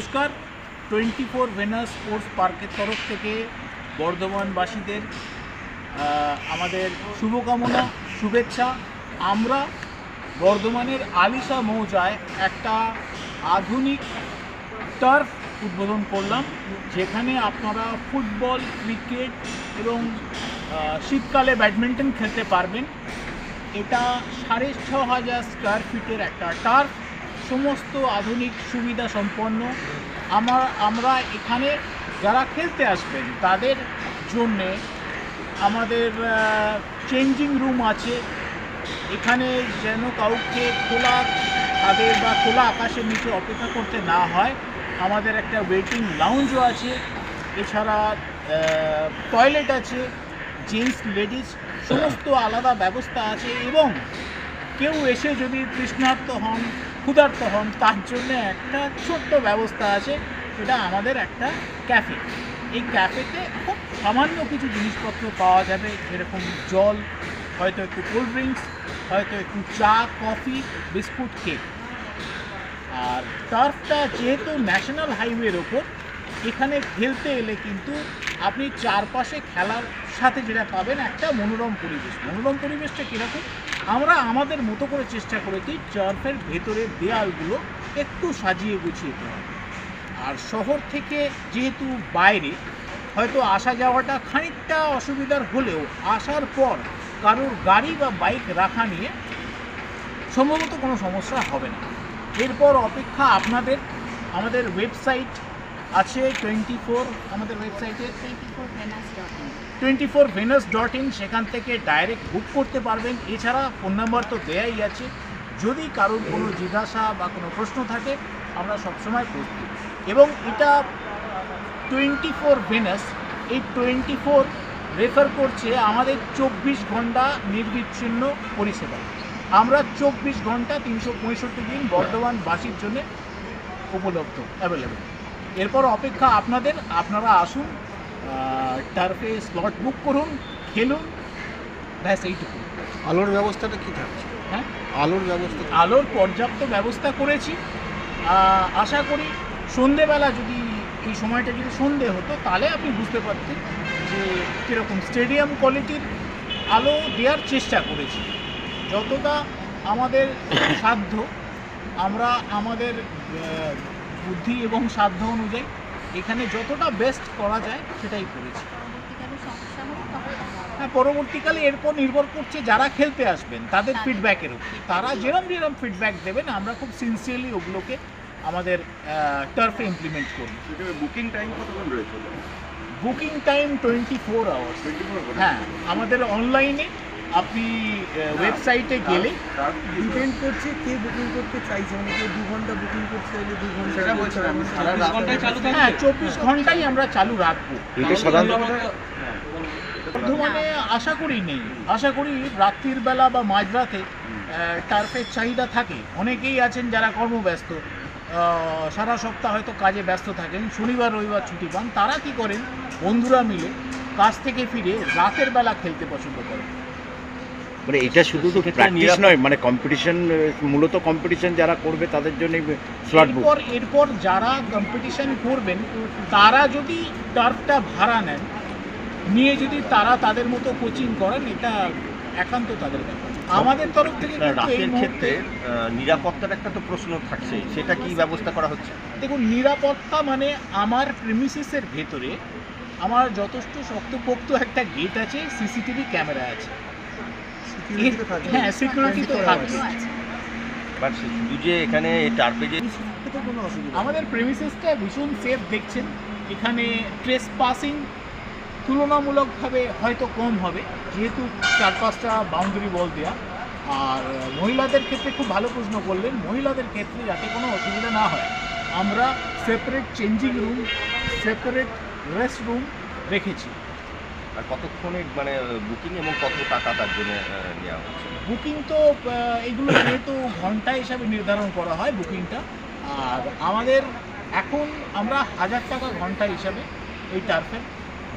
নমস্কার। 24 venous sports পার্কের তরফ থেকে বর্ধমানবাসীদের আমাদের শুভকামনা, শুভেচ্ছা। আমরা বর্ধমানের আলিশা মৌজায় একটা আধুনিক টার্ফ উদ্বোধন করলাম, যেখানে আপনারা ফুটবল, ক্রিকেট এবং শীতকালে ব্যাডমিন্টন খেলতে পারবেন। এটা 6500 স্কোয়ার ফিটের একটা টার্ফ, সমস্ত আধুনিক সুবিধা সম্পন্ন। আমরা এখানে যারা খেলতে আসবেন তাদের জন্যে আমাদের চেঞ্জিং রুম আছে। এখানে যেন কাউকে খোলা ছাদে বা খোলা আকাশের নিচে অপেক্ষা করতে না হয়, আমাদের একটা ওয়েটিং লাউঞ্জও আছে। এছাড়া টয়লেট আছে, জেন্টস লেডিস সমস্ত আলাদা ব্যবস্থা আছে। এবং কেউ এসে যদি তৃষ্ণার্ত হন, ক্ষুধার্ত হন, তার জন্য একটা ছোট্ট ব্যবস্থা আছে, সেটা আমাদের একটা ক্যাফে। এই ক্যাফেতে খুব সামান্য কিছু জিনিসপত্র পাওয়া যাবে, যেরকম জল, হয়তো একটু কোল্ড ড্রিঙ্কস, হয়তো একটু চা, কফি, বিস্কুট, কেক। আর টার্ফটা যেহেতু ন্যাশনাল হাইওয়ের ওপর, এখানে খেলতে এলে কিন্তু আপনি চারপাশে খেলার সাথে যেটা পাবেন একটা মনোরম পরিবেশ। মনোরম পরিবেশটা কীরকম, আমরা আমাদের মতো করে চেষ্টা করেছি টার্ফের ভেতরের দেয়ালগুলো একটু সাজিয়ে গুছিয়ে দেওয়া। আর শহর থেকে যেহেতু বাইরে, হয়তো আসা যাওয়াটা খানিকটা অসুবিধার হলেও আসার পর কারোর গাড়ি বা বাইক রাখা নিয়ে সম্ভবত কোনো সমস্যা হবে না। এরপর অপেক্ষা আপনাদের। আমাদের ওয়েবসাইট আছে আমাদের ওয়েবসাইটে 24venus.in, সেখান থেকে ডাইরেক্ট বুক করতে পারবেন। এছাড়া ফোন নাম্বার তো দেয়াই আছে। যদি কারোর কোনো জিজ্ঞাসা বা কোনো প্রশ্ন থাকে, আমরা সবসময় প্রস্তুত। এবং এটা 24 ভেনাস, এই 24 রেফার করছে আমাদের 24 ঘন্টা নির্বিচ্ছিন্ন পরিষেবা। আমরা 24 ঘন্টা 365 দিন বর্ধমানবাসীর জন্য উপলব্ধ, অ্যাভেলেবেল। এরপর অপেক্ষা আপনাদের। আপনারা আসুন, টার্ফে স্লট বুক করুন, খেলুন, ব্যাস এইটুকু। আলোর ব্যবস্থাটা কী থাকছে? হ্যাঁ, আলোর পর্যাপ্ত ব্যবস্থা করেছি। আশা করি সন্ধেবেলা যদি এই সময়টা যদি সন্ধে হতো, তাহলে আপনি বুঝতে পারতেন যে কীরকম স্টেডিয়াম কোয়ালিটির আলো দেওয়ার চেষ্টা করেছি। যতটা আমাদের সাধ্য, আমরা আমাদের বুদ্ধি এবং সাধ্য অনুযায়ী এখানে যতটা বেস্ট করা যায় সেটাই করেছি। হ্যাঁ, পরবর্তীকালে এরপর নির্ভর করছে যারা খেলতে আসবেন তাদের ফিডব্যাকের উপর। তারা যেরকম ফিডব্যাক দেবেন, আমরা খুব সিনসিয়ারলি ওগুলোকে আমাদের টার্ফে ইমপ্লিমেন্ট করব। বুকিং টাইম কতক্ষণ রয়েছে? Booking time 24 hours. হ্যাঁ, আমাদের অনলাইনে আপনি ওয়েবসাইটে গেলে ডিপেন্ড করছে কে বুকিং করতে চাইছে। মানে কেউ 2 ঘন্টা বুকিং করতে চাইলে 2 ঘন্টা। সেটা বলছিলাম, সারা রাত হ্যাঁ, 24 ঘন্টাই আমরা চালু রাখবো। বর্ধমানে আশা করি রাত্রির বেলা বা মাঝরাতে টার্ফের চাহিদা থাকে। অনেকেই আছেন যারা কর্মব্যস্ত, সারা সপ্তাহ হয়তো কাজে ব্যস্ত থাকেন, শনিবার রবিবার ছুটি পান। তারা কি করেন, বন্ধুরা মিলে কাজ থেকে ফিরে রাতের বেলা খেলতে পছন্দ করেন। মানে এটা শুধু তো প্র্যাকটিস নয়, মানে কম্পিটিশন, মূলত কম্পিটিশন যারা করবে তাদের জন্য স্লট বুক। এরপর যারা কম্পিটিশন করবেন তারা যদি টার্ফটা ভাড়া নেন, নিয়ে যদি তারা তাদের মতো কোচিং করেন, এটা একান্ত তাদের ব্যাপার। আমাদের তরফ থেকে রাতের ক্ষেত্রে নিরাপত্তার একটা তো প্রশ্ন থাকছে, সেটা কি ব্যবস্থা করা হচ্ছে? দেখুন, নিরাপত্তা মানে আমার প্রিমিসিসের ভেতরে আমার যথেষ্ট শক্তপোক্ত একটা গেট আছে, সিসিটিভি ক্যামেরা আছে। হ্যাঁ, সিকিউরিটি তো থাকবে। বাট শুধু যে এখানে টার্পে যে আমাদের প্রিমিসিসটা ভীষণ সেফ দেখছেন। এখানে ট্রেসপাসিং তুলনামূলকভাবে হয়তো কম হবে, যেহেতু 4-5টা বাউন্ডারি বল দেওয়া। আর মহিলাদের ক্ষেত্রে খুব ভালো প্রশ্ন করলেন। মহিলাদের ক্ষেত্রে যাতে কোনো অসুবিধা না হয়, আমরা separate changing room, separate rest room রেখেছি। আর কতক্ষণে মানে বুকিং এবং কত টাকা তার জন্য নেওয়া হচ্ছে? বুকিং তো এগুলো যেহেতু ঘন্টা হিসাবে নির্ধারণ করা হয় বুকিংটা। আর আমাদের এখন আমরা 1000 টাকা ঘন্টা হিসাবে এই টার্ফের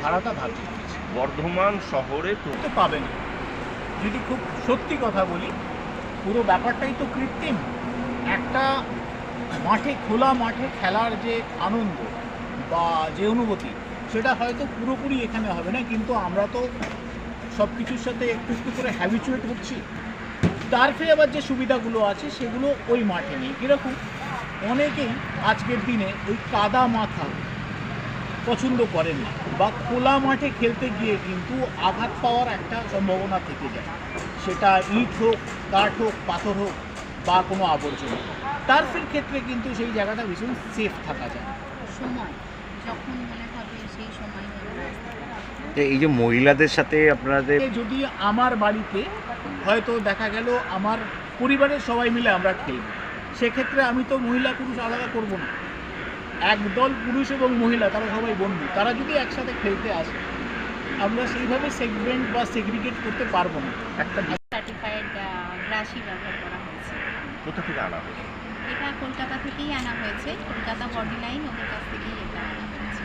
ভাড়াটা ধার্য করেছি। বর্ধমান শহরে তো পাবেন। যদি খুব সত্যি কথা বলি, পুরো ব্যাপারটাই তো কৃত্রিম। একটা খোলা মাঠে খেলার যে আনন্দ বা যে অনুভূতি, সেটা হয়তো পুরোপুরি এখানে হবে না, কিন্তু আমরা তো সব কিছুর সাথে একটু একটু করে হ্যাবিচুয়েট হচ্ছি। টার্ফে আবার যে সুবিধাগুলো আছে সেগুলো ওই মাঠে নেই। কীরকম, অনেকেই আজকের দিনে ওই কাদা মাথা পছন্দ করেন না, বা খোলা মাঠে খেলতে গিয়ে কিন্তু আঘাত পাওয়ার একটা সম্ভাবনা থেকে যায়, সেটা ইট হোক, কাঠ হোক, পাথর হোক বা কোনো আবর্জনা। টার্ফের ক্ষেত্রে কিন্তু সেই জায়গাটা ভীষণ সেফ থাকা যায়। সময় যখন মনে হবে সেই সময় আমরা আসতে পারি। যে এই যে মহিলাদের সাথে আপনাদের যদি আমার বাড়িতে হয়তো দেখা গেল আমার পরিবারের সবাই মিলে আমরা খেলব, সেক্ষেত্রে আমি তো মহিলা পুরুষ আলাদা করব না। একদল পুরুষ এবং মহিলা, তারা সবাই বন্ধু, তারা যদি একসাথে খেলতে আসে, আমরা সেইভাবে সেগমেন্ট বা সেগ্রিগেট করতে পারবো না। একটা সার্টিফাইড গ্রাসই ব্যবহার করা হয়েছে। কোথা থেকে আনা হয়েছে? এটা কলকাতা থেকেই আনা হয়েছে, কলকাতা বডি লাইন ওদের কাছ থেকেই এটা আনা হয়েছে।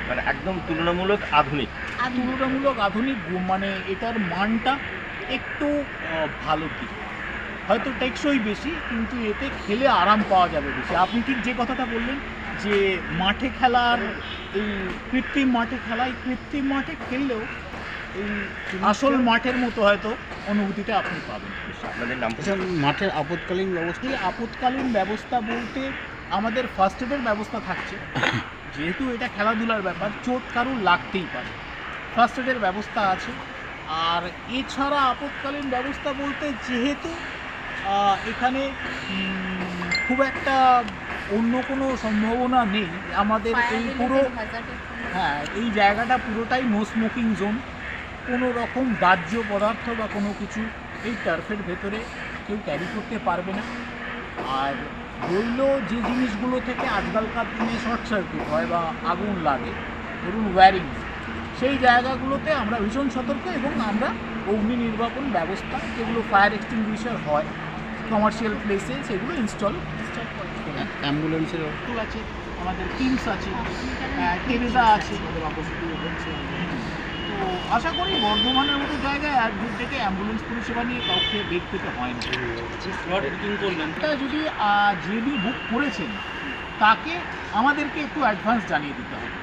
মানে একদম তুলনামূলক আধুনিক। তুলনামূলক আধুনিক মানে এটার মানটা একটু ভালো দিক, হয়তো টেকসই বেশি, কিন্তু এতে খেলে আরাম পাওয়া যাবে বেশি। আপনি ঠিক যে কথাটা বললেন যে মাঠে খেলার, এই কৃত্রিম মাঠে খেলা, এই কৃত্রিম মাঠে খেললেও এই আসল মাঠের মতো হয়তো অনুভূতিটা আপনি পাবেন। আপনাদের নাম? মাঠের আপৎকালীন ব্যবস্থা, আপৎকালীন ব্যবস্থা বলতে আমাদের ফার্স্ট এডের ব্যবস্থা থাকছে, যেহেতু এটা খেলাধুলার ব্যাপার, চোট কারুর লাগতেই পারে, ফার্স্ট এডের ব্যবস্থা আছে। আর এছাড়া আপৎকালীন ব্যবস্থা বলতে যেহেতু এখানে খুব একটা অন্য কোনো সম্ভাবনা নেই, আমাদের এই পুরো, হ্যাঁ, এই জায়গাটা পুরোটাই নো স্মোকিং জোন। কোনো রকম দাহ্য পদার্থ বা কোনো কিছু এই টার্ফের ভেতরে কেউ ক্যারি করতে পারবে না। আর রইল যে জিনিসগুলো থেকে আজকালকার দিনে শর্ট সার্কিট হয় বা আগুন লাগে, ধরুন ওয়্যারিং, সেই জায়গাগুলোতে আমরা ভীষণ সতর্ক, এবং আমরা অগ্নি নির্বাপন ব্যবস্থা যেগুলো ফায়ার এক্সটিংগুইশার হয় কমার্শিয়াল প্লেসে, সেগুলো ইনস্টল অ্যাম্বুলেন্সের আছে, আমাদের টিমস আছে, টেরেজা আছে। তো আশা করি বর্ধমানের মতো জায়গায় এক দূর থেকে অ্যাম্বুলেন্স পরিষেবা নিয়ে কাউকে বেগ পেতে হয় না। স্লট বুকিং করলেন, এটা যদি যিনি বুক করেছেন তাকে আমাদেরকে একটু অ্যাডভান্স জানিয়ে দিতে হবে।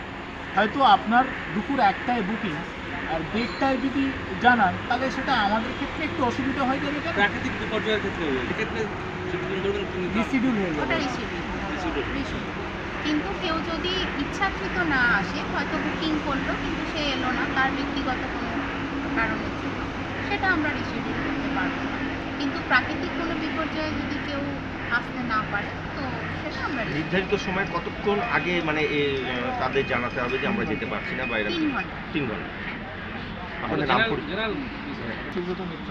হয়তো আপনার দুপুর 1টায় বুকিং আর 1:30টায় যদি জানান, তাহলে সেটা আমাদের ক্ষেত্রে একটু অসুবিধা হয়ে যাবে। প্রাকৃতিক বিপর্যয়ের ক্ষেত্রে এক্ষেত্রে রিশিডিউল হয়ে যাবে। ওটা রিসিডিউল। কিন্তু কেউ যদি ইচ্ছাকৃত না আসে, হয়তো বুকিং করলো কিন্তু সে এলো না তার ব্যক্তিগত কোনো কারণের জন্য, সেটা আমরা রিসিডিউল করতে পারবো না। কিন্তু প্রাকৃতিক কোনো বিপর্যয়ে যদি কেউ আসতে না পারে, তো সেটা আমরা নির্ধারিত সময় কতক্ষণ আগে মানে তাদের জানাতে হবে যে আমরা যেতে পারছি না বাইরে? 3 ঘন্টা। 3 ঘন্টা। আপনাদের নাম? সুব্রত মিত্র।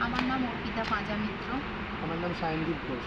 আমার নাম অর্পিতা পাঁজা মিত্র। আমার নাম সায়নদীপ ঘোষ।